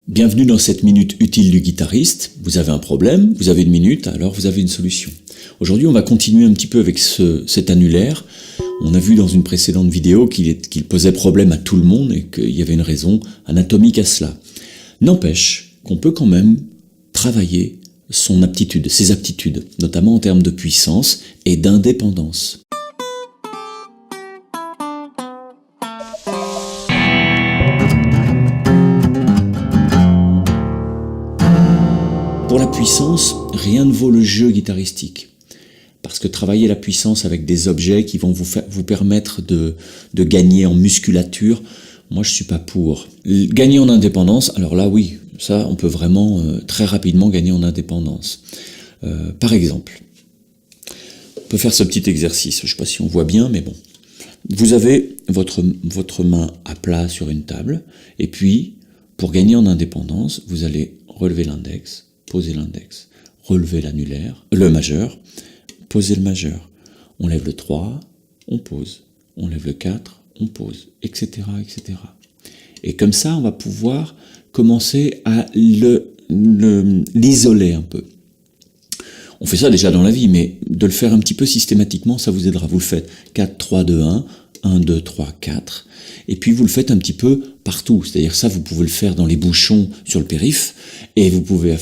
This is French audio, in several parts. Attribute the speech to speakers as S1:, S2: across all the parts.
S1: Bienvenue dans cette minute utile du guitariste. Vous avez un problème, vous avez une minute, alors vous avez une solution. Aujourd'hui, on va continuer un petit peu avec cet annulaire. On a vu dans une précédente vidéo qu'il posait problème à tout le monde et qu'il y avait une raison anatomique à cela. N'empêche qu'on peut quand même travailler son aptitude, ses aptitudes, notamment en termes de puissance et d'indépendance. Pour la puissance, rien ne vaut le jeu guitaristique. Parce que travailler la puissance avec des objets qui vont vous permettre de gagner en musculature, moi je suis pas pour. Gagner en indépendance, alors là oui, ça on peut vraiment très rapidement gagner en indépendance. Par exemple, on peut faire ce petit exercice, je sais pas si on voit bien, mais bon. Vous avez votre main à plat sur une table, et puis pour gagner en indépendance, vous allez relever l'index, poser l'index, relever l'annulaire, le majeur, poser le majeur. On lève le 3, on pose. On lève le 4, on pose, etc., etc. Et comme ça, on va pouvoir commencer à l'isoler un peu. On fait ça déjà dans la vie, mais de le faire un petit peu systématiquement, ça vous aidera. Vous le faites 4, 3, 2, 1, 1, 2, 3, 4. Et puis vous le faites un petit peu partout. C'est-à-dire ça, vous pouvez le faire dans les bouchons sur le périph', et vous pouvez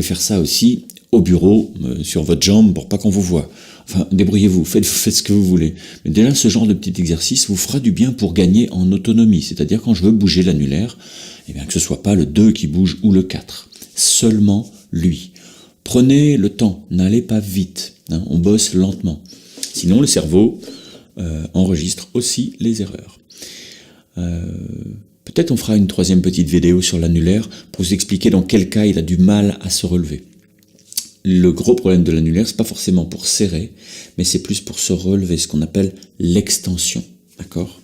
S1: faire ça aussi au bureau, sur votre jambe, pour pas qu'on vous voit. Enfin, débrouillez-vous, faites ce que vous voulez. Mais déjà, ce genre de petit exercice vous fera du bien pour gagner en autonomie. C'est-à-dire quand je veux bouger l'annulaire, eh bien que ce soit pas le 2 qui bouge ou le 4. Seulement lui. Prenez le temps, n'allez pas vite. On bosse lentement. Sinon, le cerveau enregistre aussi les erreurs. Peut-être on fera une troisième petite vidéo sur l'annulaire pour vous expliquer dans quel cas il a du mal à se relever. Le gros problème de l'annulaire, c'est pas forcément pour serrer, mais c'est plus pour se relever, ce qu'on appelle l'extension. D'accord ?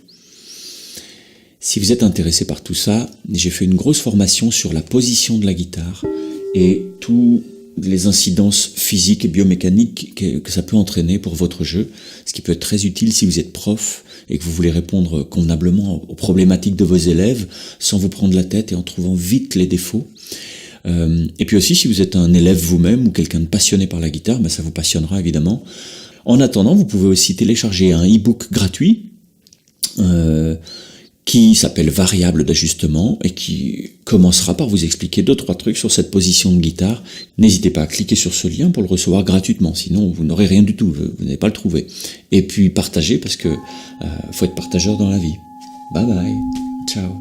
S1: Si vous êtes intéressé par tout ça, j'ai fait une grosse formation sur la position de la guitare et tous les incidences physiques et biomécaniques que ça peut entraîner pour votre jeu, ce qui peut être très utile si vous êtes prof et que vous voulez répondre convenablement aux problématiques de vos élèves sans vous prendre la tête et en trouvant vite les défauts. Et puis aussi, si vous êtes un élève vous-même ou quelqu'un de passionné par la guitare, ben ça vous passionnera évidemment. En attendant, vous pouvez aussi télécharger un e-book gratuit qui s'appelle Variable d'ajustement et qui commencera par vous expliquer 2-3 trucs sur cette position de guitare. N'hésitez pas à cliquer sur ce lien pour le recevoir gratuitement, sinon vous n'aurez rien du tout, vous n'allez pas le trouver. Et puis partagez, parce que faut être partageur dans la vie. Bye bye, ciao.